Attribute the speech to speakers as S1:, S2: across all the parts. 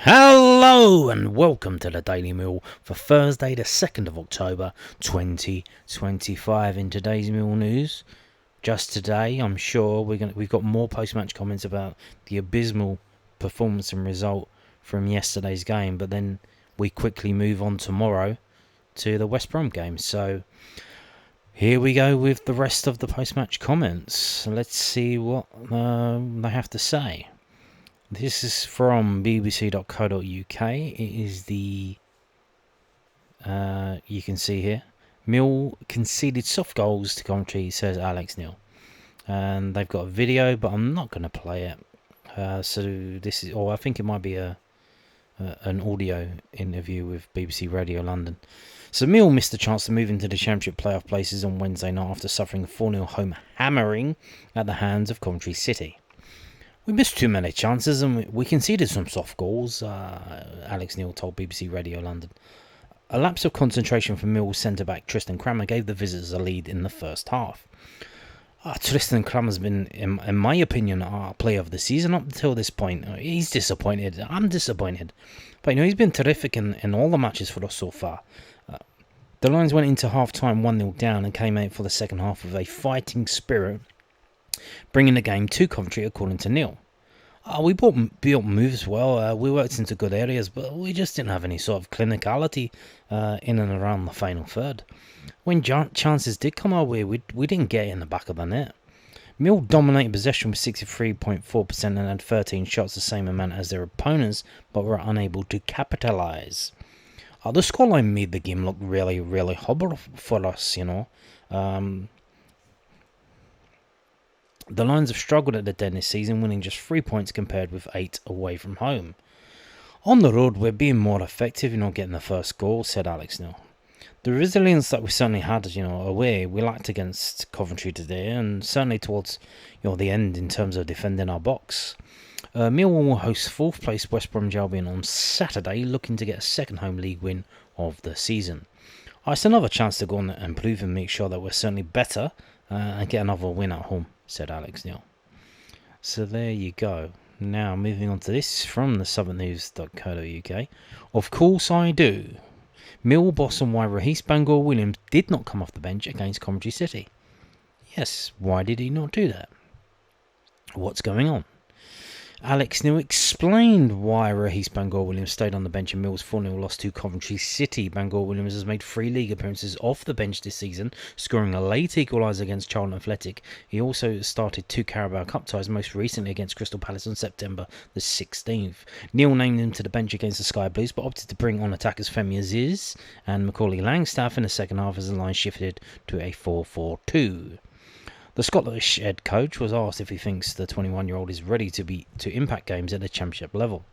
S1: Hello and welcome to the Daily Mill for Thursday the 2nd of October 2025. In today's Mill news, just today I'm sure we've got more post-match comments about the abysmal performance and result from yesterday's game, but then we quickly move on tomorrow to the West Brom game. So here we go with the rest of the post-match comments. Let's see what they have to say. This is from bbc.co.uk. It is the, you can see here, Mill conceded soft goals to Coventry, says Alex Neil. And they've got a video, but I'm not going to play it. So this is, or I think it might be an audio interview with BBC Radio London. So Mill missed the chance to move into the Championship playoff places on Wednesday night after suffering a 4-0 home hammering at the hands of Coventry City. We missed too many chances and we conceded some soft goals, Alex Neil told BBC Radio London. A lapse of concentration from Millwall centre-back Tristan Crammer gave the visitors a lead in the first half. Tristan Crammer's been, in my opinion, our player of the season up until this point. He's disappointed. I'm disappointed. But he's been terrific in all the matches for us so far. The Lions went into half-time 1-0 down and came out for the second half with a fighting spirit, bringing the game to Coventry, according to Neil. We built moves well, we worked into good areas, but we just didn't have any sort of clinicality in and around the final third. When chances did come our way, we didn't get it in the back of the net. Mill dominated possession with 63.4% and had 13 shots, the same amount as their opponents, but were unable to capitalise. The scoreline made the game look really, really horrible for us, The Lions have struggled at the Den this season, winning just 3 points compared with 8 away from home. On the road, we're being more effective, getting the first goal, said Alex Neil. The resilience that we certainly had, away, we lacked against Coventry today, and certainly towards, the end in terms of defending our box. Millwall will host 4th place West Bromwich Albion on Saturday, looking to get a second home league win of the season. It's another chance to go on and improve and make sure that we're certainly better and get another win at home, said Alex Neil. So there you go. Now moving on to this from the southernnews.co.uk. Of course I do. Mill boss and why Rahis Bangor Williams did not come off the bench against Coventry City. Yes, why did he not do that? What's going on? Alex Neil explained why Rahis Bangor Williams stayed on the bench in Mill's 4-0 loss to Coventry City. Bangor Williams has made 3 league appearances off the bench this season, scoring a late equaliser against Charlton Athletic. He also started 2 Carabao Cup ties, most recently against Crystal Palace on September the 16th. Neil named him to the bench against the Sky Blues, but opted to bring on attackers Femi Aziz and Macaulay Langstaff in the second half as the line shifted to a 4-4-2. The Scottish head coach was asked if he thinks the 21-year-old is ready to impact games at the Championship level.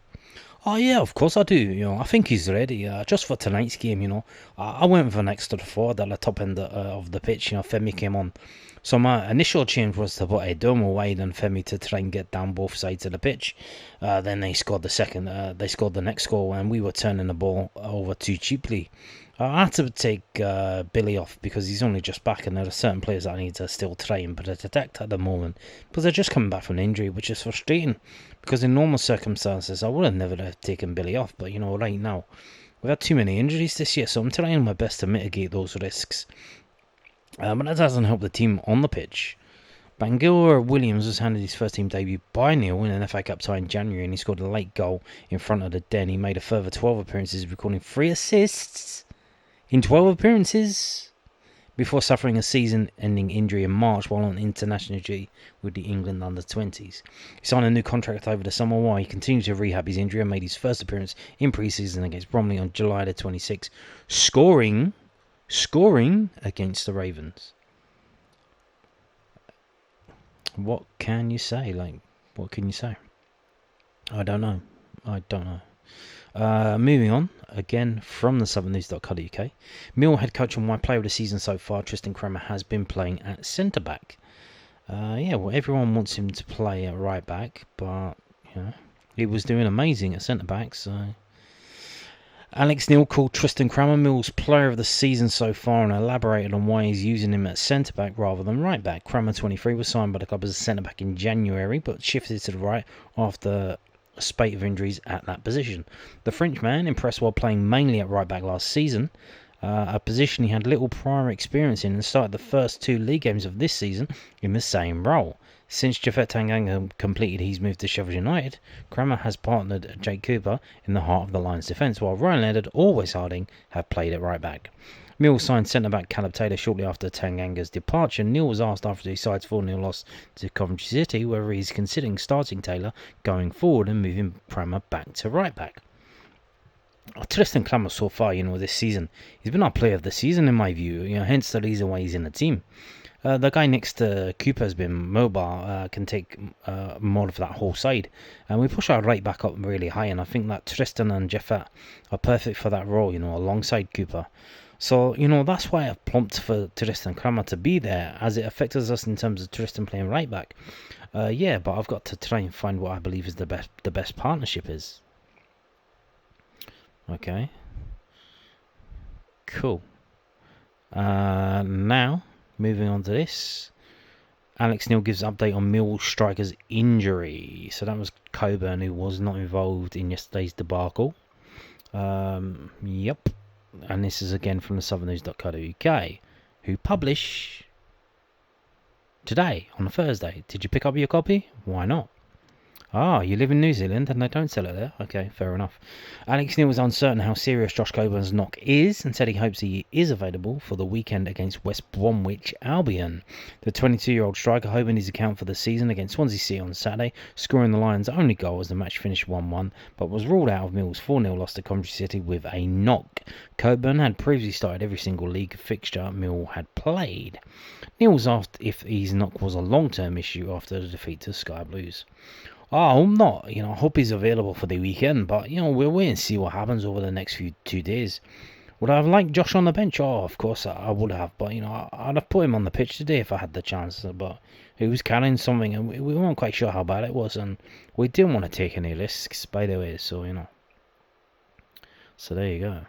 S1: Oh yeah, of course I do. I think he's ready. Just for tonight's game, I went with an extra forward at the top end of the pitch. Femi came on. So my initial change was to put Edomo Wade and Femi to try and get down both sides of the pitch. Then they scored they scored the next goal, and we were turning the ball over too cheaply. I had to take Billy off because he's only just back, and there are certain players that I need to still try and protect at the moment because they're just coming back from an injury, which is frustrating. Because in normal circumstances, I would have never have taken Billy off, but right now we've had too many injuries this year, so I'm trying my best to mitigate those risks. But that doesn't help the team on the pitch. Bangor Williams was handed his first team debut by Neil in an FA Cup tie in January, and he scored a late goal in front of the Den. He made a further 12 appearances, recording 3 assists in 12 appearances before suffering a season-ending injury in March while on international duty with the England under-20s. He signed a new contract over the summer while he continued to rehab his injury and made his first appearance in pre-season against Bromley on July the 26th, scoring against the Ravens. What can you say? What can you say? I don't know. Moving on, again from the southernnews.co.uk. Mill head coach and wide player of the season so far, Tristan Crammer, has been playing at centre-back. Everyone wants him to play at right-back, but, he was doing amazing at centre-back, so... Alex Neil called Tristan Crammer Mill's player of the season so far and elaborated on why he's using him at centre-back rather than right-back. Crammer, 23, was signed by the club as a centre-back in January, but shifted to the right after a spate of injuries at that position. The Frenchman impressed while playing mainly at right back last season, a position he had little prior experience in, and started the first 2 league games of this season in the same role. Since Japhet Tanganga completed his move to Sheffield United, Kramer has partnered Jake Cooper in the heart of the Lions' defence, while Ryan Leonard or Wes Harding have played at right back. Neil signed centre-back Caleb Taylor shortly after Tanganga's departure. Neil was asked after his side's 4-0 loss to Coventry City whether he's considering starting Taylor going forward and moving Kramer back to right back. Tristan Kramer so far, this season, he's been our player of the season in my view, hence the reason why he's in the team. The guy next to Cooper has been mobile, can take more of that whole side, and we push our right back up really high, and I think that Tristan and Japhet are perfect for that role, alongside Cooper. So, that's why I've plumped for Tristan Kramer to be there, as it affects us in terms of Tristan playing right back. But I've got to try and find what I believe is the best partnership is. Okay. Cool. Now, moving on to this. Alex Neil gives an update on Millwall striker's injury. So that was Coburn, who was not involved in yesterday's debacle. Yep. And this is again from the southernnews.co.uk, who publish today, on a Thursday. Did you pick up your copy? Why not? You live in New Zealand and they don't sell it there? Okay, fair enough. Alex Neil was uncertain how serious Josh Coburn's knock is and said he hopes he is available for the weekend against West Bromwich Albion. The 22-year-old striker opened his account for the season against Swansea City on Saturday, scoring the Lions' only goal as the match finished 1-1, but was ruled out of Mill's 4-0 loss to Coventry City with a knock. Coburn had previously started every single league fixture Mill had played. Neil was asked if his knock was a long-term issue after the defeat to Sky Blues. I'm not, I hope he's available for the weekend, but, we'll wait and see what happens over the next 2 days. Would I have liked Josh on the bench? Of course I would have, but, I'd have put him on the pitch today if I had the chance, but he was carrying something, and we weren't quite sure how bad it was, and we didn't want to take any risks, by the way, so, So there you go.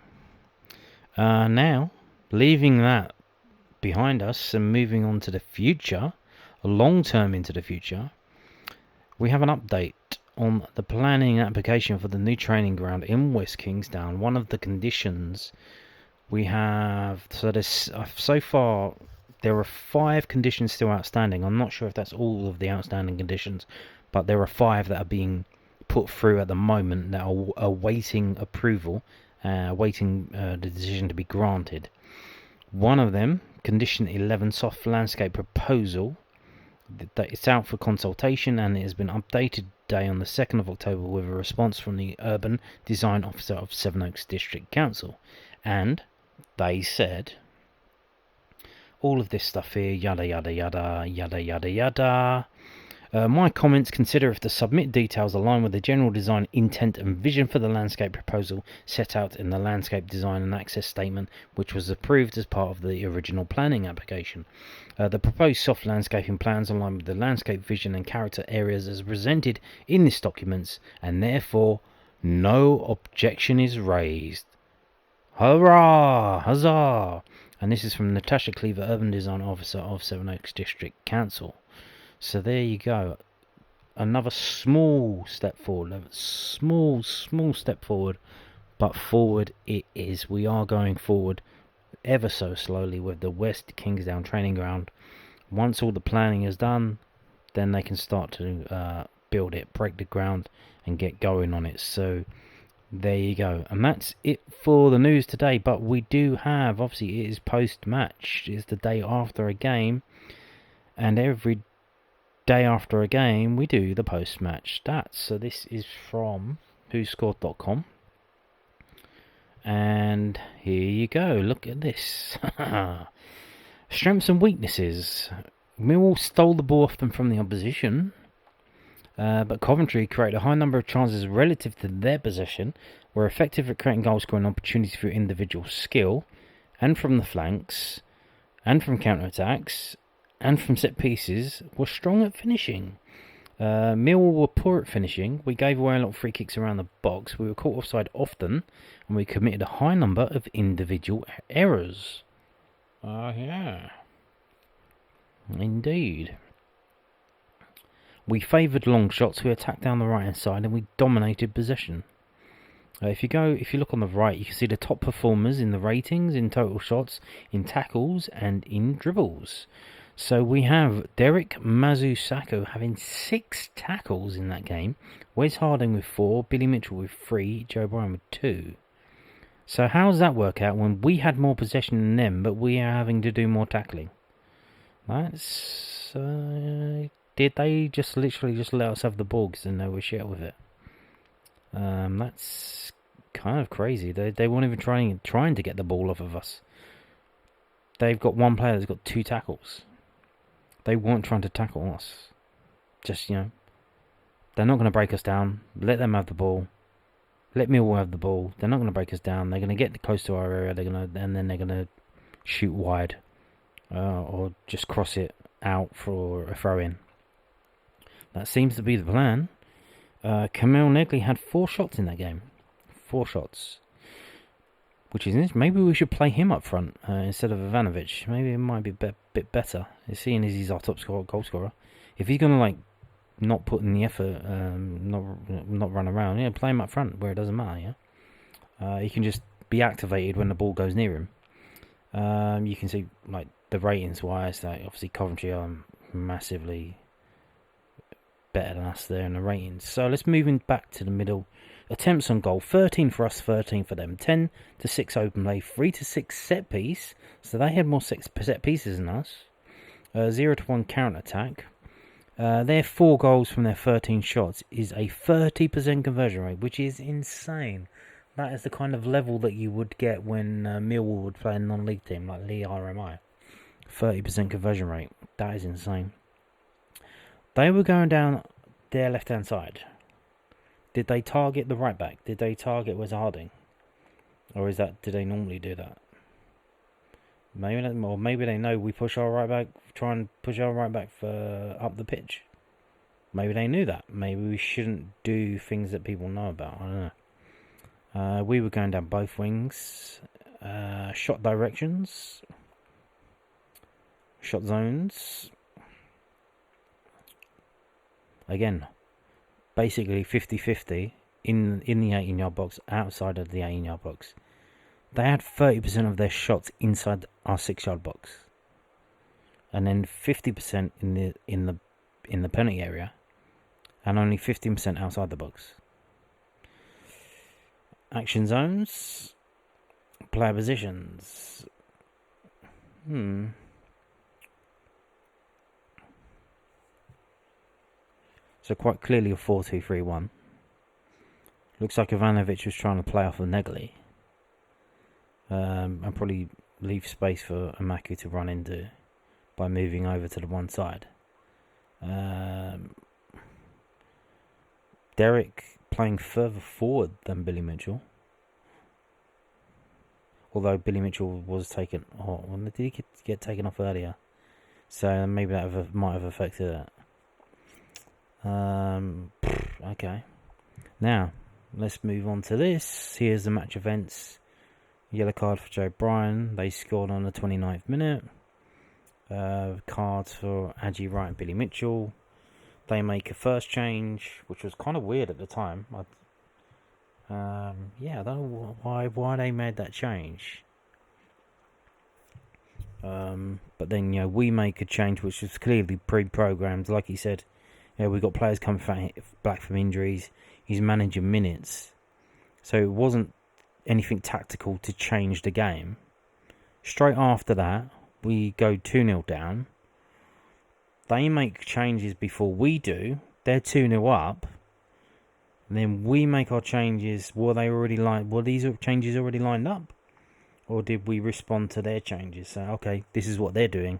S1: Now, leaving that behind us and moving on to the future, long-term into the future, we have an update on the planning application for the new training ground in West Kingsdown. One of the conditions we have, so far there are 5 conditions still outstanding. I'm not sure if that's all of the outstanding conditions, but there are 5 that are being put through at the moment that are awaiting approval, awaiting the decision to be granted. One of them, condition 11, soft landscape proposal, that it's out for consultation and it has been updated today on the 2nd of October with a response from the Urban Design Officer of Sevenoaks District Council. And they said all of this stuff here, yada yada yada, yada yada yada. My comments: consider if the submit details align with the general design intent and vision for the landscape proposal set out in the landscape design and access statement, which was approved as part of the original planning application. The proposed soft landscaping plans align with the landscape vision and character areas as presented in this document, and therefore no objection is raised. Hurrah! Huzzah! And this is from Natasha Cleaver, Urban Design Officer of Sevenoaks District Council. So there you go. Another small step forward. Small step forward. But forward it is. We are going forward ever so slowly with the West Kingsdown training ground. Once all the planning is done, then they can start to build it, break the ground, and get going on it. So there you go. And that's it for the news today. But we do have, obviously, it is post-match. It's the day after a game. And every day after a game, we do the post-match stats. So this is from whoscored.com. And here you go. Look at this. Strengths and weaknesses. Millwall stole the ball often from the opposition. But Coventry created a high number of chances relative to their possession, were effective at creating goal scoring opportunities through individual skill, and from the flanks, and from counter-attacks, and from set pieces, were strong at finishing. Millwall were poor at finishing. We gave away a lot of free kicks around the box. We were caught offside often, and we committed a high number of individual errors. Yeah. Indeed. We favoured long shots, we attacked down the right hand side, and we dominated possession. If you look on the right, you can see the top performers in the ratings, in total shots, in tackles, and in dribbles. So we have Derek Mazusako having 6 tackles in that game, Wes Harding with 4, Billy Mitchell with 3, Joe Bryan with 2. So how does that work out when we had more possession than them, but we are having to do more tackling? That's... did they just literally just let us have the ball because they know we're shit with it? That's kind of crazy. They weren't even trying to get the ball off of us. They've got one player that's got 2 tackles. They weren't trying to tackle us. Just, they're not going to break us down. Let them have the ball. Let Millwall have the ball. They're not going to break us down. They're going to get close to our area. And then they're going to shoot wide, or just cross it out for a throw in. That seems to be the plan. Kamel Negley had 4 shots in that game. 4 shots. Which is, maybe we should play him up front instead of Ivanovic. Maybe it might be a bit better. Seeing as he's our top goal scorer. If he's going to not put in the effort, not run around, play him up front where it doesn't matter, he can just be activated when the ball goes near him. You can see, the ratings wise, obviously Coventry are massively better than us there in the ratings. So let's move in back to the middle. Attempts on goal, 13 for us, 13 for them. 10 to 6 open play, 3 to 6 set piece. So they had more set pieces than us. 0 to 1 counter attack. Their 4 goals from their 13 shots is a 30% conversion rate, which is insane. That is the kind of level that you would get when Millwall would play a non-league team like Lee RMI. 30% conversion rate. That is insane. They were going down their left-hand side. Did they target the right back? Did they target Wes Harding? Or did they normally do that? Maybe they know we push our right back, try and push our right back up the pitch. Maybe they knew that. Maybe we shouldn't do things that people know about. I don't know. We were going down both wings. Shot directions. Shot zones. Again, basically 50-50 in the 18-yard box, outside of the 18-yard box. They had 30% of their shots inside our 6-yard box, and then 50% in the penalty area, and only 15% outside the box. Action zones, player positions. So quite clearly a 4-2-3-1. Looks like Ivanovic was trying to play off of Negley. And probably leave space for Amaku to run into by moving over to the one side. Derek playing further forward than Billy Mitchell. Although Billy Mitchell was taken... did he get taken off earlier? So maybe that might have affected that. Okay. Now, let's move on to this. Here's the match events. Yellow card for Joe Bryan. They scored on the 29th minute. Cards for Adji Wright and Billy Mitchell. They make a first change, which was kind of weird at the time. I don't know why they made that change. But then, we make a change which was clearly pre-programmed. Like he said, we've got players coming back from injuries. He's managing minutes. So it wasn't anything tactical to change the game. Straight after that, we go 2-0 down. They make changes before we do. They're 2-0 up. And then we make our changes. Were these changes already lined up? Or did we respond to their changes? So, okay, this is what they're doing.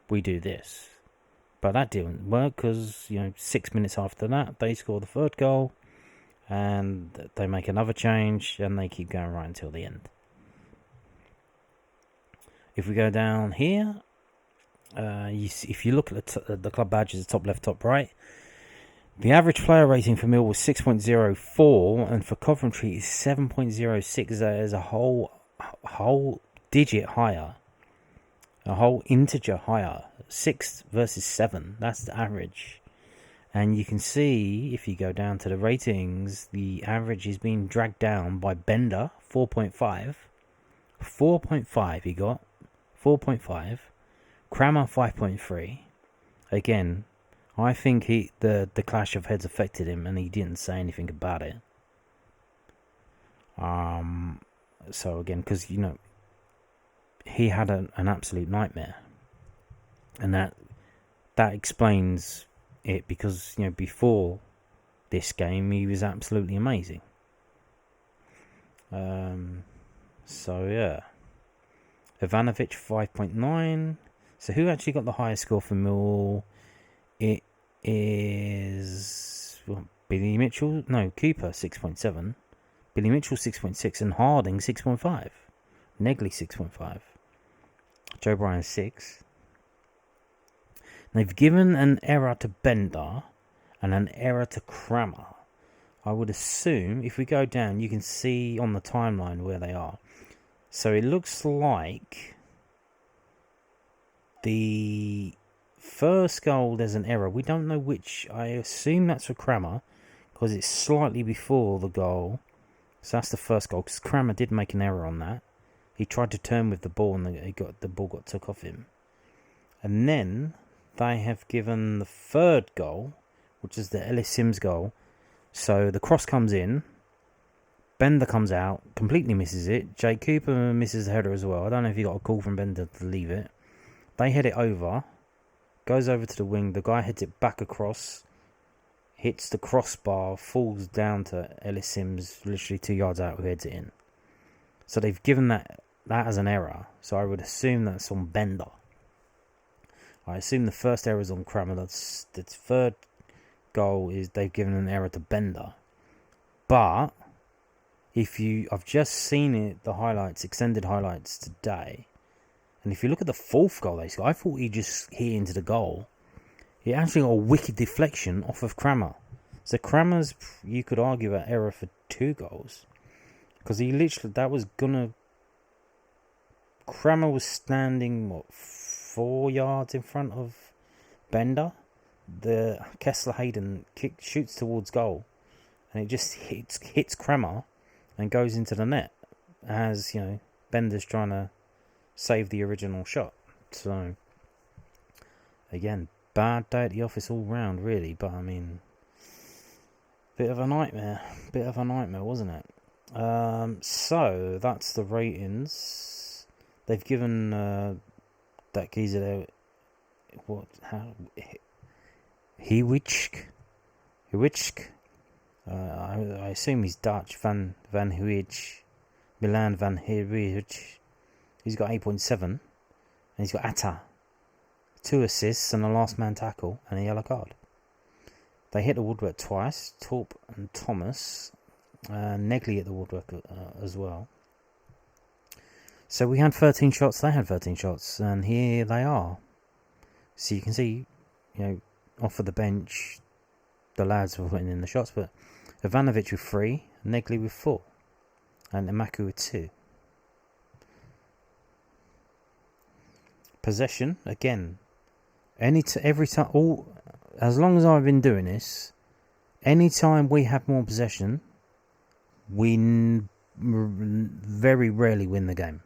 S1: We do this. But that didn't work because, 6 minutes after that, they score the third goal. And they make another change. And they keep going right until the end. If we go down here, if you look at the club badges, top left, top right, the average player rating for Mill was 6.04, and for Coventry is 7.06. That is a whole digit higher, a whole integer higher. 6 versus 7. That's the average. And you can see, if you go down to the ratings, the average is being dragged down by Bender, 4.5. 4.5 he got. 4.5. Crammer, 5.3. Again, I think the clash of heads affected him, and he didn't say anything about it. So again, because he had an absolute nightmare, and that explains it, because before this game he was absolutely amazing. So yeah, Ivanovic 5.9. So who actually got the highest score for Millwall? It is Billy Mitchell. No, Cooper 6.7. Billy Mitchell 6.6, and Harding 6.5. Negley 6.5. Joe Bryan 6. They've given an error to Bender and an error to Crammer. I would assume, if we go down, you can see on the timeline where they are. So it looks like the first goal, there's an error. We don't know which. I assume that's for Crammer, because it's slightly before the goal. So that's the first goal, because Crammer did make an error on that. He tried to turn with the ball, and the ball got took off him. And then they have given the third goal, which is the Ellis Sims goal. So the cross comes in, Bender comes out, completely misses it. Jake Cooper misses the header as well. I don't know if he got a call from Bender to leave it. They head it over, goes over to the wing. The guy heads it back across, hits the crossbar, falls down to Ellis Sims, literally 2 yards out, who heads it in. So they've given that as an error. So I would assume that's on Bender. I assume the first error is on Crammer. The third goal is they've given an error to Bender. But I've just seen it, the highlights, extended highlights today, and if you look at the fourth goal they scored, I thought he just hit into the goal. He actually got a wicked deflection off of Crammer. So Crammer's, you could argue, that error for 2 goals, because he literally, Crammer was standing 4 yards in front of Bender. The Kessler Hayden shoots towards goal, and it just hits Crammer and goes into the net, as Bender's trying to save the original shot. So again, bad day at the office all round, really. But I mean, bit of a nightmare, wasn't it? So that's the ratings. They've given that geezer there, Hewichk. I assume he's Dutch. Van Hewijch, Milan Van Hewijch. He's got 8.7, and he's got Atta, 2 assists and a last man tackle and a yellow card. They hit the woodwork twice, Torp and Thomas, and Negley hit the woodwork as well. So we had 13 shots, they had 13 shots, and here they are. So you can see, off of the bench, the lads were putting in the shots, but Ivanovic with 3, Negley with 4, and Emaku with 2. Possession, again, every time, as long as I've been doing this, any time we have more possession, we very rarely win the game.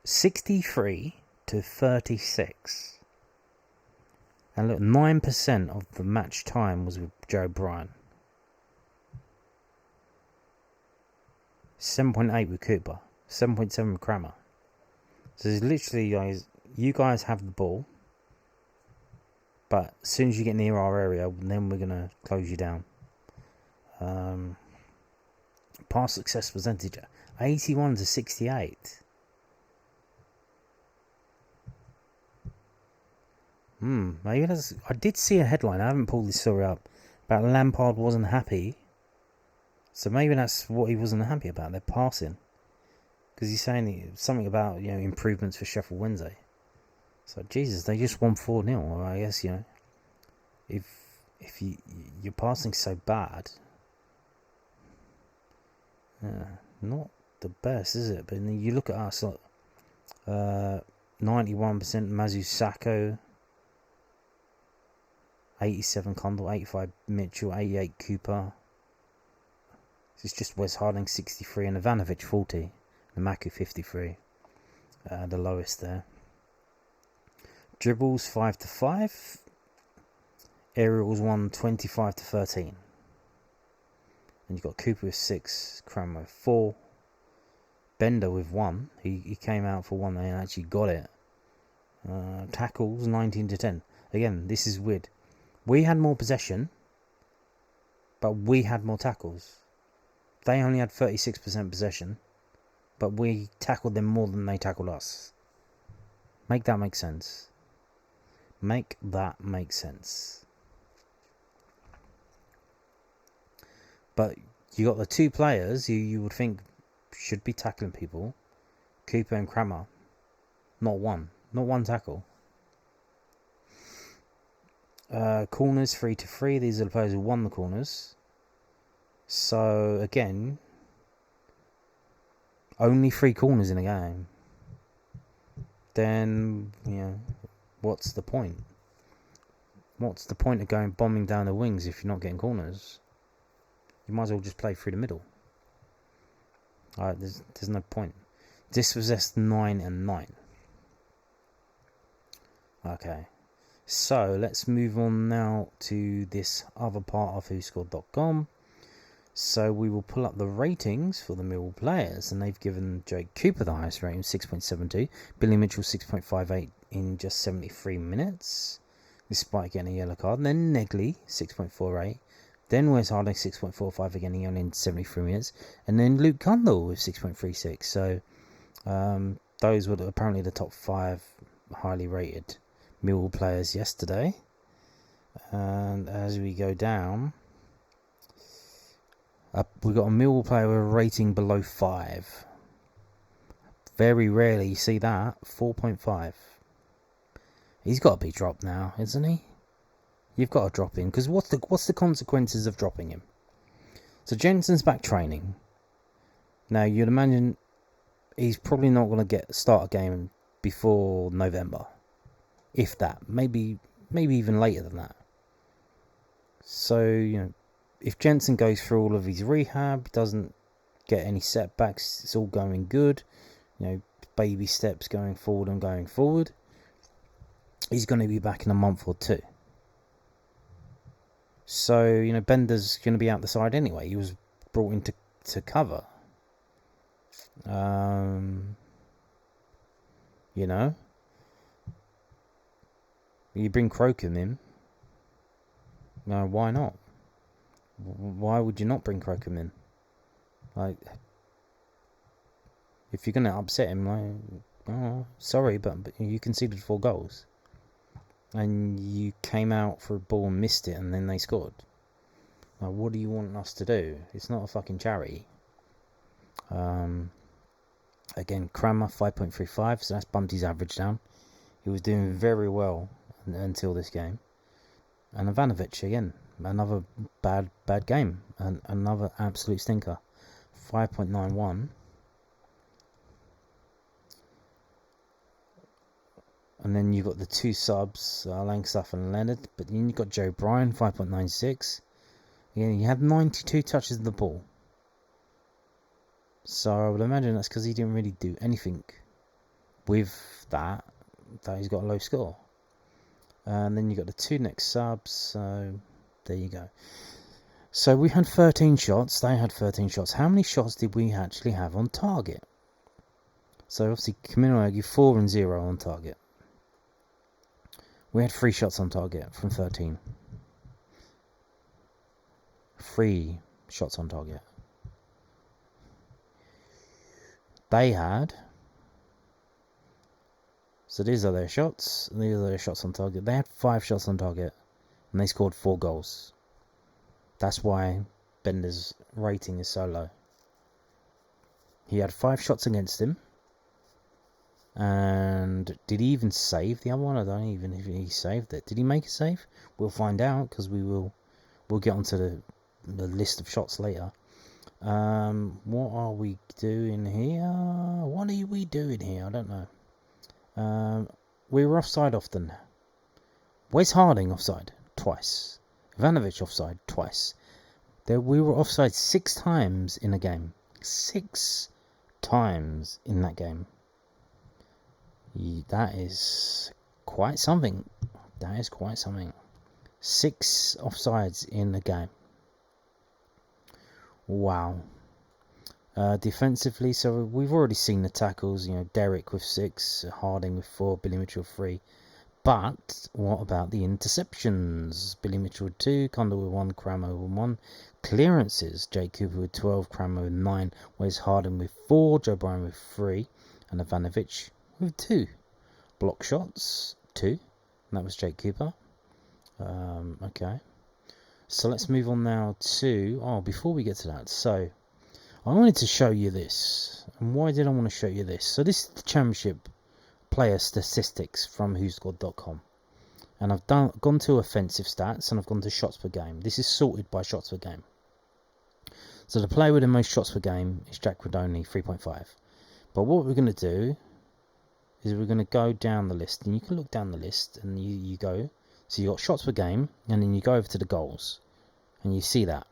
S1: 63-36. And look, 9% of the match time was with Joe Bryan. 7.8 with Cooper. 7.7 with Crammer. So it's literally, guys, you guys have the ball, but as soon as you get near our area, then we're going to close you down. Pass success percentage 81-68. Maybe that's. I did see a headline, I haven't pulled this story up, about Lampard wasn't happy. So maybe that's what he wasn't happy about, their passing. Because he's saying something about, improvements for Sheffield Wednesday. So, Jesus, they just won 4-0. I guess, if your passing's so bad, not the best, is it? But then you look at us, 91% Mazu Sakho, 87 Condell, 85 Mitchell, 88 Cooper. It's just Wes Harding 63 and Ivanovic 40. Namaku 53. The lowest there. Dribbles 5-5. Aerials 125-13. And you've got Cooper with 6, Cranmer with 4, Bender with 1. He came out for 1 and actually got it. Tackles 19-10. Again, this is weird. We had more possession, but we had more tackles. They only had 36% possession, but we tackled them more than they tackled us. Make that make sense. Make that make sense. But you got the two players you would think should be tackling people, Cooper and Cranmer. Not one tackle. Corners 3-3. These are the players who won the corners. So again, only 3 corners in a game. Then what's the point? What's the point of going bombing down the wings if you're not getting corners? You might as well just play through the middle. There's no point. Dispossessed 9 and 9. Okay. So let's move on now to this other part of whoscored.com. So we will pull up the ratings for the Millwall players, and they've given Jake Cooper the highest rating, 6.72. Billy Mitchell 6.58 in just 73 minutes, despite getting a yellow card. And then Negley 6.48. Then Wes Harding 6.45 again, he only in 73 minutes. And then Luke Condell with 6.36. So those were apparently the top 5 highly rated Millwall players yesterday. And as we go down, we've got a Millwall player with a rating below 5. Very rarely you see that. 4.5. He's got to be dropped now, isn't he? You've got to drop him, because what's the consequences of dropping him? So Jensen's back training. Now you'd imagine he's probably not going to start a game before November, if that. Maybe even later than that. So if Jensen goes through all of his rehab, doesn't get any setbacks, it's all going good. Baby steps going forward. He's going to be back in a month or 2. So, Bender's going to be out the side anyway. He was brought in to cover. You bring Crocombe in. No, why not? Why would you not bring Crocombe in? If you're going to upset him, sorry, but you conceded 4 goals. And you came out for a ball and missed it, and then they scored. What do you want us to do? It's not a fucking charity. Again, Cranmer 5.35, so that's bumped his average down. He was doing very well until this game. And Ivanovic again, another bad game, and another absolute stinker. 5.91. And then you've got the 2 subs, Langstaff and Leonard. But then you've got Joe Bryan, 5.96. Again, you had 92 touches of the ball. So I would imagine that's because he didn't really do anything with that he's got a low score. And then you've got the 2 next subs. So there you go. So we had 13 shots. They had 13 shots. How many shots did we actually have on target? So obviously, Kaminoagi 4 and 0 on target. We had 3 shots on target from 13. 3 shots on target. They had... So these are their shots. And these are their shots on target. They had 5 shots on target. And they scored 4 goals. That's why Bender's rating is so low. He had 5 shots against him. And did he even save the other one? I don't even know if he saved it. Did he make a save? We'll find out, because we'll get onto the list of shots later. What are we doing here? What are we doing here? I don't know. We were offside often. Wes Harding offside twice. Ivanovic offside twice. We were offside 6 times in a game. 6 times in that game. That is quite something. That is quite something. 6 offsides in a game. Wow. Defensively, so we've already seen the tackles. Derek with 6, Harding with 4, Billy Mitchell 3. But what about the interceptions? Billy Mitchell with 2, Condor with 1, Cramo with 1. Clearances, Jake Cooper with 12, Cramo with 9, Wes Harding with 4, Joe Bryan with 3, and Ivanovic with 2. Block shots, 2, and that was Jake Cooper. Okay. So let's move on now to... before we get to that, so I wanted to show you this. And why did I want to show you this? So this is the Championship player statistics from whoscored.com, and I've gone to offensive stats and I've gone to shots per game. This is sorted by shots per game. So the player with the most shots per game is Jack Redoni, 3.5. But what we're going to do is we're going to go down the list, and you can look down the list and you go, so you got shots per game, and then you go over to the goals and you see that.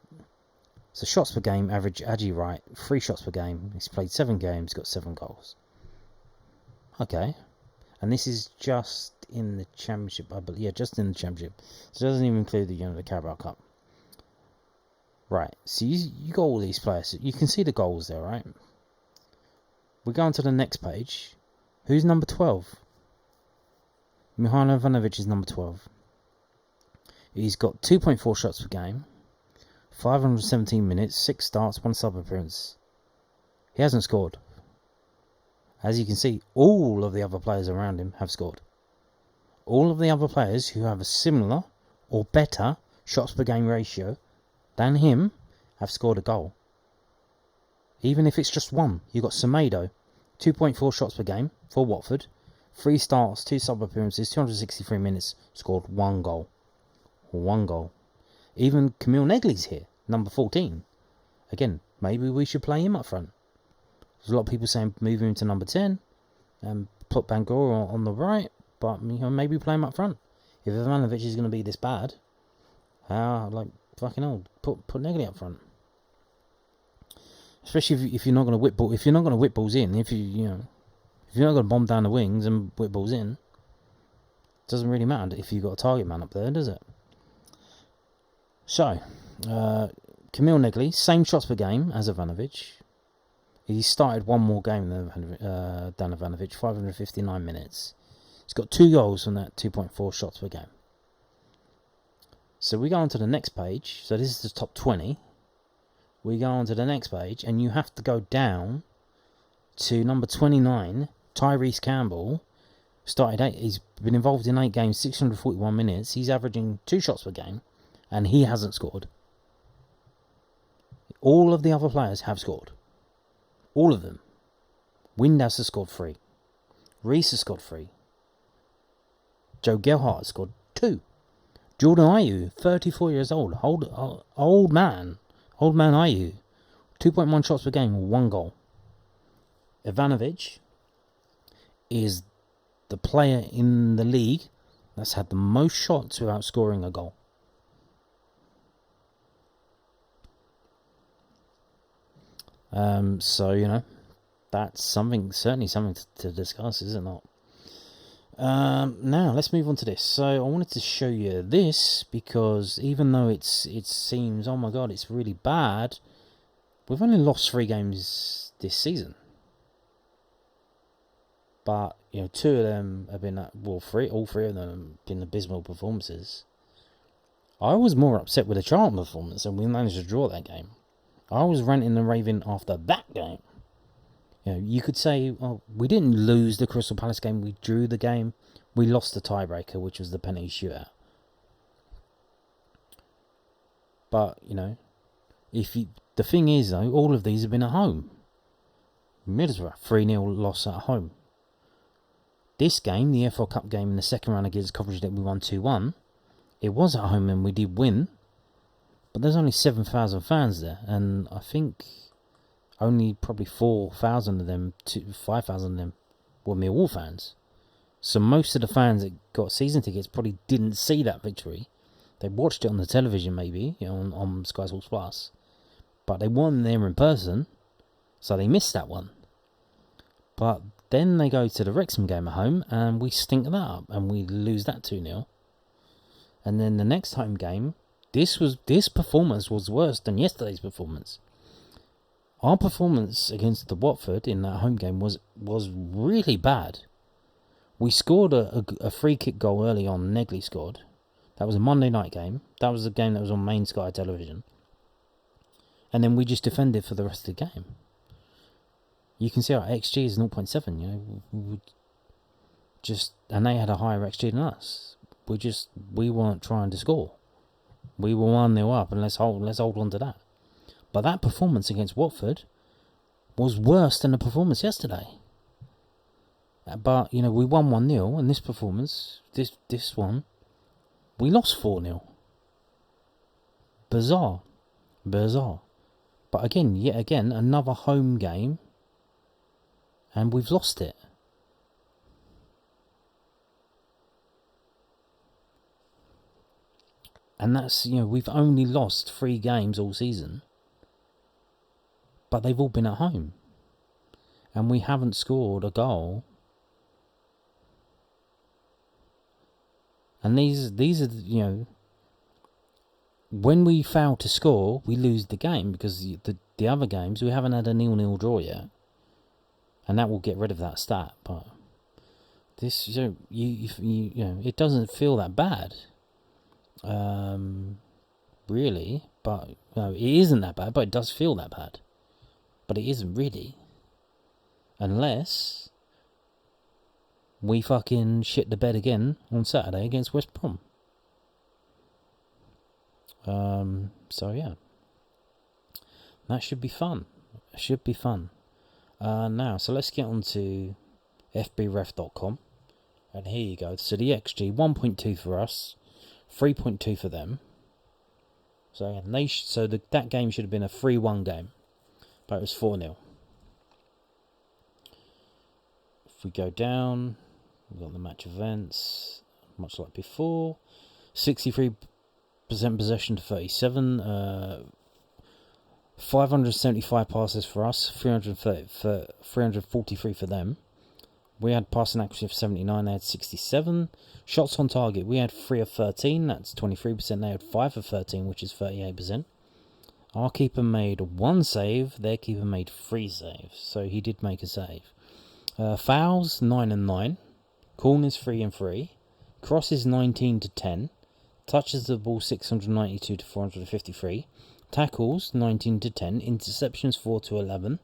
S1: So shots per game, average Adji Wright, 3 shots per game. He's played 7 games, got 7 goals. Okay, and this is just in the Championship, I believe. Yeah, just in the Championship. So it doesn't even include the Carabao Cup. Right, so you got all these players. You can see the goals there, right? We go on to the next page. Who's number 12? Mihailo Ivanovic is number 12. He's got 2.4 shots per game, 517 minutes, 6 starts, 1 sub appearance. He hasn't scored. As you can see, all of the other players around him have scored. All of the other players who have a similar or better shots per game ratio than him have scored a goal. Even if it's just one. You've got Semedo, 2.4 shots per game for Watford, 3 starts, 2 sub appearances, 263 minutes, scored 1 goal. 1 goal. Even Camille Negley's here, number 14. Again, maybe we should play him up front. There's a lot of people saying move him to number 10 and put Bangor on the right, but maybe play him up front. If Ivanovic is going to be this bad, fucking old, put Negley up front. Especially if you're not going to whip balls in, if you're not going to bomb down the wings and whip balls in, it doesn't really matter if you've got a target man up there, does it? So, Camille Negley, same shots per game as Ivanovic. He started 1 more game than Ivanovic, 559 minutes. He's got 2 goals from that 2.4 shots per game. So we go on to the next page. So this is the top 20. We go on to the next page, and you have to go down to number 29, Tyrese Campbell. He's been involved in 8 games, 641 minutes. He's averaging 2 shots per game, and he hasn't scored. All of the other players have scored. All of them. Windass has scored 3. Reese has scored 3. Joe Gelhardt has scored 2. Jordan Ayew, 34 years old. Old man Ayew. 2.1 shots per game, 1 goal. Ivanovic is the player in the league that's had the most shots without scoring a goal. So, that's certainly something to discuss, is it not? Now, let's move on to this. So, I wanted to show you this because even though it seems, oh my god, it's really bad, we've only lost 3 games this season. But, 2 of them have been, all 3 of them have been abysmal performances. I was more upset with the Charlton performance, and we managed to draw that game. I was ranting and raving after that game. You could say, well, we didn't lose the Crystal Palace game, we drew the game. We lost the tiebreaker, which was the penalty shootout. But, the thing is, though, all of these have been at home. Middlesbrough, 3-0 loss at home. This game, the FA Cup game in the second round against Coventry that we won 2-1, it was at home and we did win. But there's only 7,000 fans there, and I think only probably 4,000 of them, 5,000 of them were Millwall fans. So most of the fans that got season tickets probably didn't see that victory They watched it on the television, maybe, on Sky Sports Plus, but they weren't there in person, so they missed that one. But then they go to the Wrexham game at home, and we stink that up, and we lose that 2-0. And then the next home game, this performance was worse than yesterday's performance. Our performance against the Watford in that home game was really bad. We scored a free kick goal early on. Negley scored. That was a Monday night game. That was the game that was on main Sky television. And then we just defended for the rest of the game. You can see our XG is 0.7. And they had a higher XG than us. We weren't trying to score. We were 1-0 up, and let's hold on to that. But that performance against Watford was worse than the performance yesterday. But, we won 1-0, and this performance, this one, we lost 4-0. Bizarre. But yet again, another home game, and we've lost it. And that's, we've only lost 3 games all season. But they've all been at home. And we haven't scored a goal. And these are, when we fail to score, we lose the game, because the other games, we haven't had a 0-0 draw yet. And that will get rid of that stat. But this, it doesn't feel that bad. Really. But, it isn't that bad, but it does feel that bad. But it isn't really. Unless we fucking shit the bed again on Saturday against West Brom. So yeah. That should be fun. Now, so let's get on to fbref.com. And here you go. So the XG, 1.2 for us, 3.2 for them. So that game should have been a 3-1 game. But it was 4-0. If we go down, we've got the match events, much like before. 63% possession to 37. 575 passes for us, 343 for them. We had passing accuracy of 79, they had 67. Shots on target, we had 3 of 13, that's 23%. They had 5 of 13, which is 38%. Our keeper made 1 save, their keeper made 3 saves, so he did make a save. Fouls, 9 and 9. Corners, 3 and 3. Crosses, 19 to 10. Touches the ball, 692 to 453. Tackles, 19 to 10. Interceptions, 4 to 11.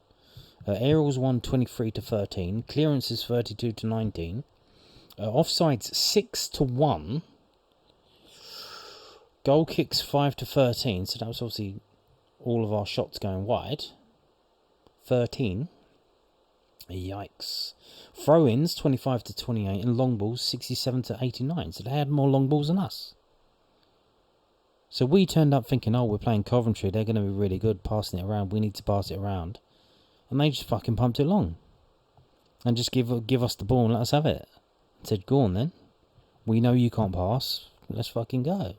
S1: Aerials, 123 to 13. Clearances, 32 to 19. Offsides, 6 to 1. Goal kicks, 5 to 13. So that was obviously all of our shots going wide. 13. Yikes. Throw-ins, 25 to 28. And long balls, 67 to 89. So they had more long balls than us. So we turned up thinking, we're playing Coventry. They're going to be really good passing it around. We need to pass it around. And they just fucking pumped it long. And just give us the ball and let us have it. I said, go on then. We know you can't pass. Let's fucking go.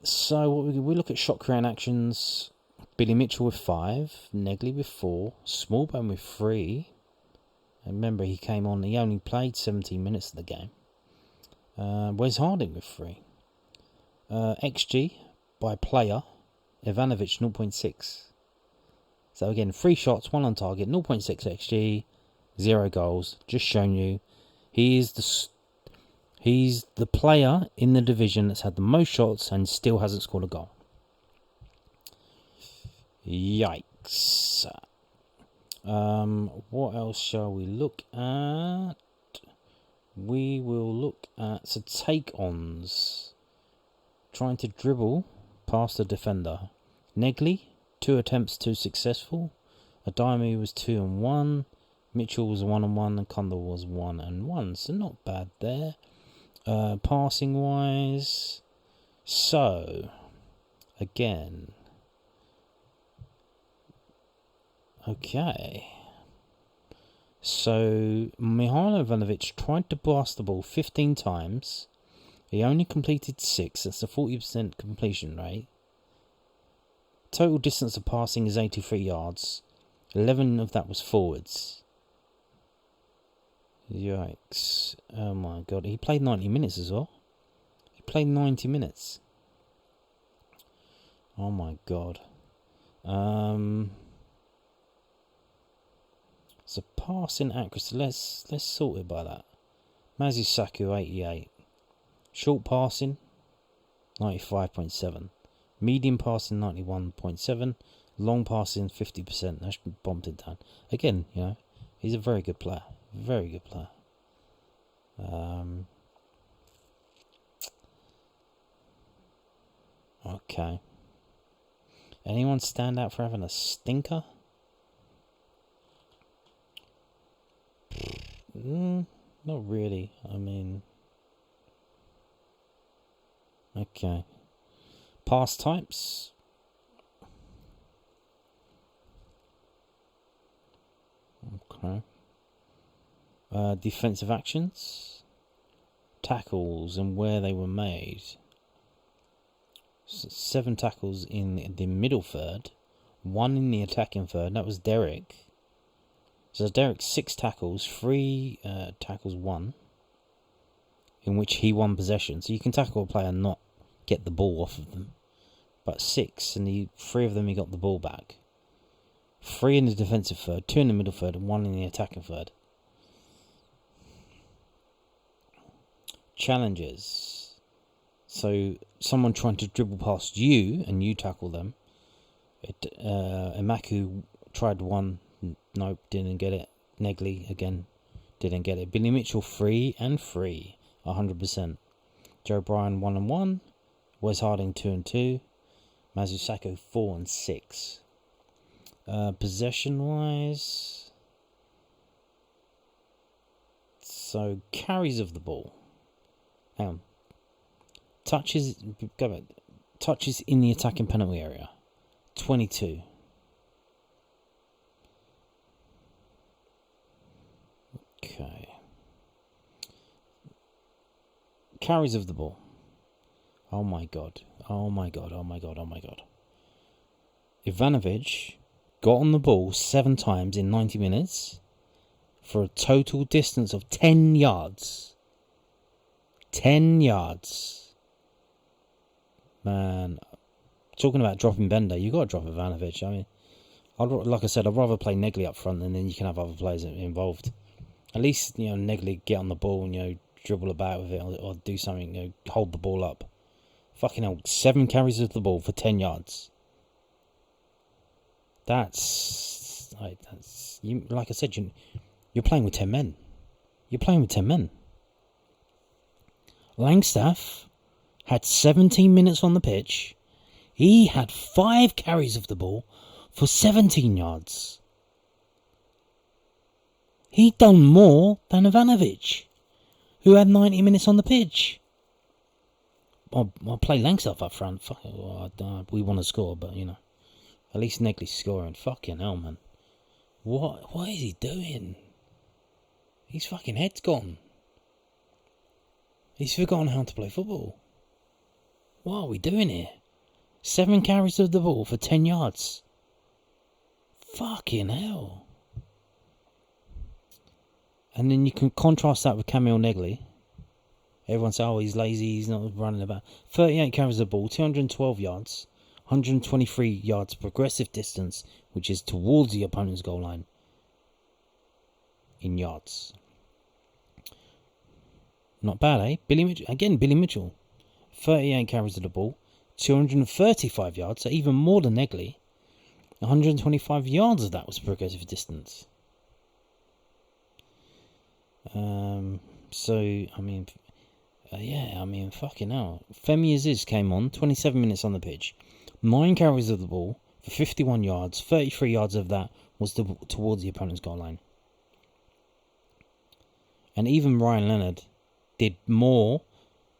S1: So we look at shot creating actions. Billy Mitchell with 5. Negley with 4. Smallbone with 3. And remember, he came on. He only played 17 minutes of the game. Wes Harding with 3. XG by player. Ivanovic 0.6. So again, 3 shots, 1 on target, 0.6 XG, 0 goals. Just showing you, he's the player in the division that's had the most shots and still hasn't scored a goal. Yikes. What else shall we look at? We will look at take-ons. Trying to dribble past the defender. Negley, 2 attempts, 2 successful. Adami was 2 and 1. Mitchell was 1 and 1, and Condor was 1 and 1. So not bad there. Passing wise. So again. Okay. So Mihailo Ivanovic tried to blast the ball 15 times. He only completed 6. That's a 40% completion rate. Total distance of passing is 83 yards. 11 of that was forwards. Yikes. Oh my god. He played 90 minutes as well. He played 90 minutes. Oh my god. So passing accuracy. Let's sort it by that. Mazu Saku 88. Short passing 95.7. Medium passing 91.7. Long passing 50%. That's bumped it down. Again, you know, he's a very good player. Very good player. Okay. Anyone stand out for having a stinker? Not really. I mean, okay. Pass types. Okay. Defensive actions. Tackles and where they were made. 7 tackles in the middle third. 1 in the attacking third. That was Derek. So Derek 6 tackles, 3 tackles 1, in which he won possession. So you can tackle a player and not get the ball off of them. But 6, and 3 of them he got the ball back. 3 in the defensive third, 2 in the middle third, and 1 in the attacking third. Challenges. So someone trying to dribble past you and you tackle them. Emaku tried 1. Nope, didn't get it. Negley, again, didn't get it. Billy Mitchell, 3 and 3. 100%. Joe Bryan, 1 and 1. Wes Harding, 2 and 2. Mazu Saku, 4 and 6. Possession-wise... So, carries of the ball. Touches... Go back. Touches in the attacking penalty area. 22. Okay. Carries of the ball. Oh my god. Oh my god. Oh my god. Oh my god. Ivanovic got on the ball 7 times in 90 minutes for a total distance of 10 yards. 10 yards. Man, talking about dropping Bender, you got to drop Ivanovic. I mean, like I said, I'd rather play Negley up front and then you can have other players involved. At least, you know, Negley get on the ball and, you know, dribble about with it or do something, you know, hold the ball up. Fucking hell, 7 carries of the ball for 10 yards. That's you. Like I said, you're playing with 10 men. You're playing with 10 men. Langstaff had 17 minutes on the pitch. He had 5 carries of the ball for 17 yards. He done more than Ivanovic, who had 90 minutes on the pitch. I'll play Langstaff up front. Fuck it, we want to score, but, you know, at least Negley's scoring. Fucking hell, man. What is he doing? His fucking head's gone. He's forgotten how to play football. What are we doing here? 7 carries of the ball for 10 yards. Fucking hell. And then you can contrast that with Camille Negley. Everyone says, oh, he's lazy, he's not running about. 38 carries of the ball, 212 yards, 123 yards progressive distance, which is towards the opponent's goal line in yards. Not bad, eh? Billy Mitchell. 38 carries of the ball, 235 yards, so even more than Negley. 125 yards of that was progressive distance. Fucking hell. Femi Aziz came on, 27 minutes on the pitch, 9 carries of the ball for 51 yards, 33 yards of that was towards the opponent's goal line. And even Ryan Leonard did more.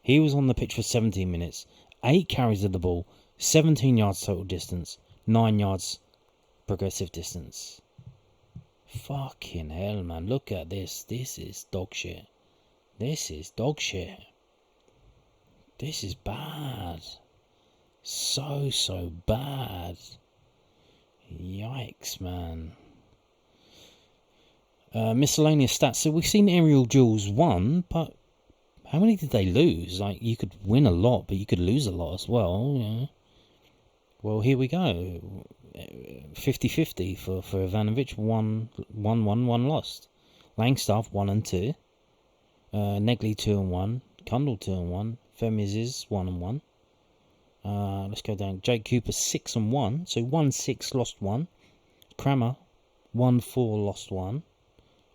S1: He was on the pitch for 17 minutes, 8 carries of the ball, 17 yards total distance, 9 yards progressive distance. Fucking hell, man. Look at this. This is dog shit. This is bad. So bad. Yikes, man. Miscellaneous stats. So we've seen aerial duels won, but how many did they lose? Like, you could win a lot, but you could lose a lot as well. Yeah. Well, here we go. 50-50 for Ivanovic. 1 lost. Langstaff 1 and 2. Negley 2 and 1. Kundal 2 and 1. Femiziz 1 and 1. Let's go down. Jake Cooper 6 and 1. So 1-6, lost 1. Kramer 1-4, lost 1.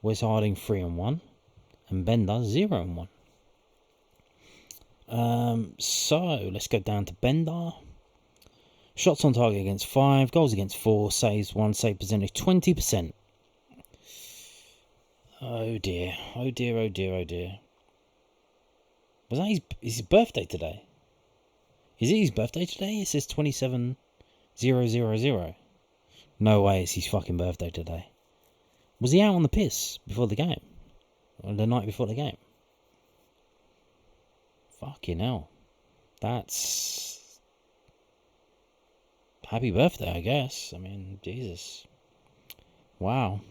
S1: Wes Harding 3 and 1. And Bender 0 and 1. So let's go down to Bender. Shots on target against 5, goals against 4, saves 1, save percentage 20%. Oh dear. Was that his birthday today? Is it his birthday today? It says 27,000. No way, it's his fucking birthday today. Was he out on the piss before the game? Or the night before the game? Fucking hell. That's... Happy birthday, I guess. I mean, Jesus. Wow.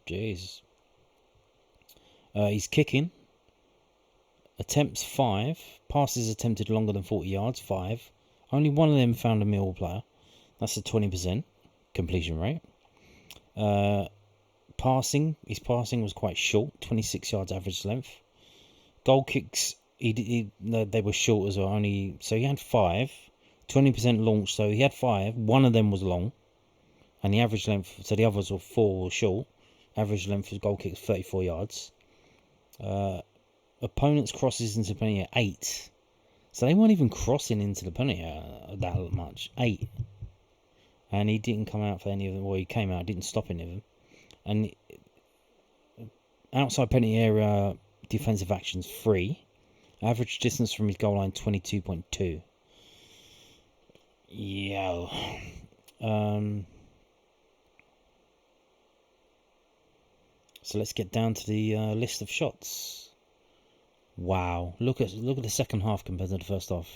S1: Jeez. He's kicking. Attempts 5. Passes attempted longer than 40 yards, 5. Only one of them found a Millwall player. That's a 20% completion rate. Passing. His passing was quite short. 26 yards average length. Goal kicks, they were short as well. So he had 5. 20% launch, so he had 5. One of them was long. And the average length, so the others were 4 short. Average length of goal kicks 34 yards. Opponents crosses into the penalty at 8. So they weren't even crossing into the penalty that much. 8. And he didn't come out for any of them. Well, he came out, didn't stop any of them. And outside penalty area defensive actions 3. Average distance from his goal line 22.2. Yo. So let's get down to the list of shots. Wow, look at the second half compared to the first half.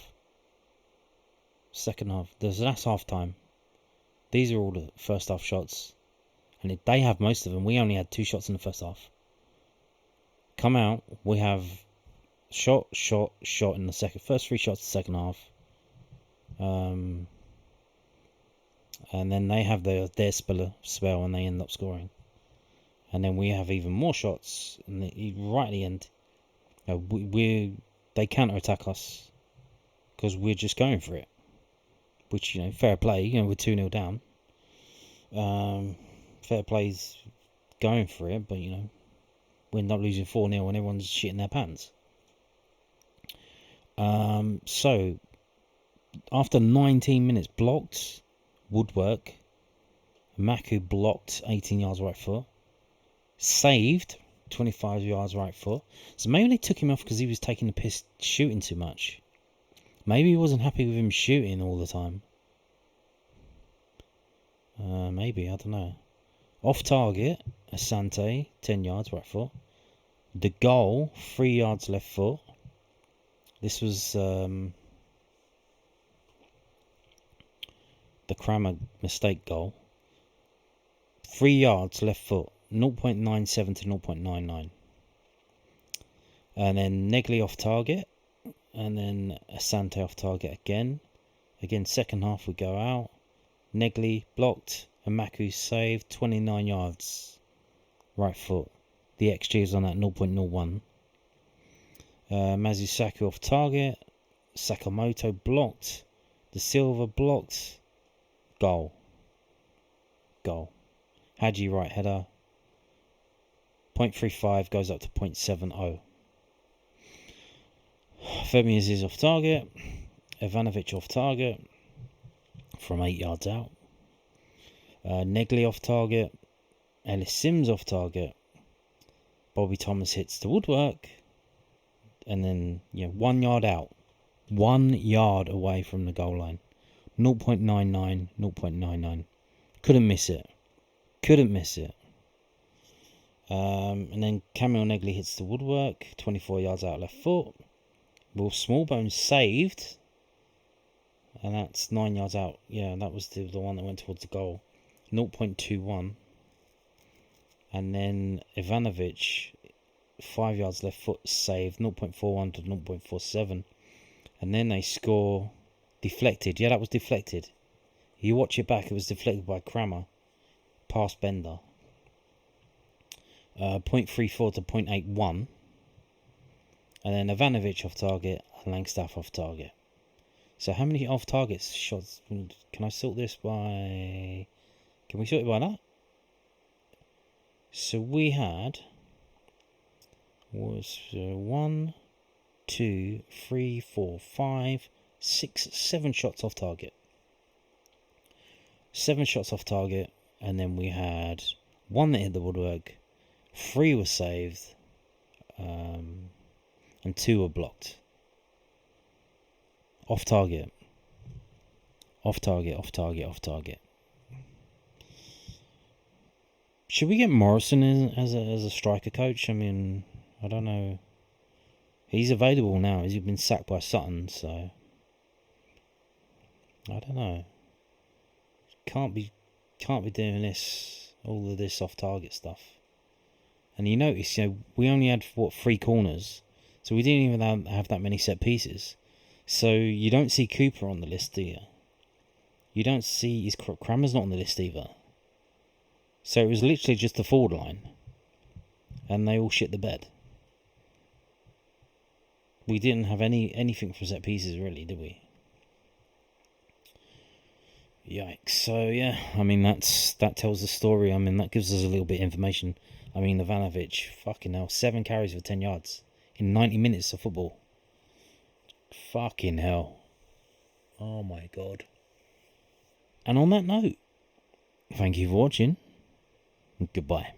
S1: Second half, that's half time. These are all the first half shots, and they have most of them. We only had 2 shots in the first half. Come out, we have shot in the first 3 shots the second half. And then they have their spell and they end up scoring. And then we have even more shots right at the end. They counter-attack us because we're just going for it. Which, fair play. We're 2-0 down. Fair play's going for it, but we end up losing 4-0 and everyone's shitting their pants. So after 19 minutes, blocked Woodwork. Maku blocked 18 yards right foot. Saved 25 yards right foot. So maybe they took him off because he was taking the piss shooting too much. Maybe he wasn't happy with him shooting all the time. Maybe, I don't know. Off target, Asante, 10 yards right foot. The goal, 3 yards left foot. This was the Kramer mistake goal. 3 yards left foot, 0.97 to 0.99. And then Negley off target. And then Asante off target again. Again, second half we go out. Negley blocked. And Maku saved 29 yards. Right foot. The XG is on that 0.01. Mazusaku off target. Sakamoto blocked. De Silva blocked. Goal. Hadji right header. 0.35 goes up to 0.70. Femias is off target. Ivanovic off target from 8 yards out. Negley off target. Ellis Sims off target. Bobby Thomas hits the woodwork. And then, 1 yard out. 1 yard away from the goal line. 0.99, 0.99. Couldn't miss it. And then Camille Negley hits the woodwork. 24 yards out left foot. Well, Smallbones saved, and that's 9 yards out. Yeah, that was the one that went towards the goal. 0.21. And then Ivanovic, 5 yards left foot saved, 0.41 to 0.47. And then they score deflected. Yeah, that was deflected. You watch it back, it was deflected by Kramer. Past Bender. 0.34 to 0.81. And then Ivanovic off target and Langstaff off target. So how many off target shots? Can I sort this by... Can we sort it by that? So we had... was 1, 2, 3, 4, 5, 6, 7 shots off target. 7 shots off target, and then we had 1 that hit the woodwork, 3 were saved, and 2 were blocked. Off target. Off target, off target, off target. Should we get Morrison in as a striker coach? I mean, I don't know. He's available now. He's been sacked by Sutton, so I don't know. Can't be doing all of this off target stuff. And you notice, we only had 3 corners, so we didn't even have that many set pieces. So you don't see Cooper on the list, do you? You don't see Kramer's not on the list either. So it was literally just the forward line, and they all shit the bed. We didn't have anything from set pieces, really, did we? Yikes. So, yeah, I mean, that tells the story. I mean, that gives us a little bit of information. I mean, Ivanovic, fucking hell, 7 carries for 10 yards in 90 minutes of football. Fucking hell. Oh, my God. And on that note, thank you for watching. Goodbye.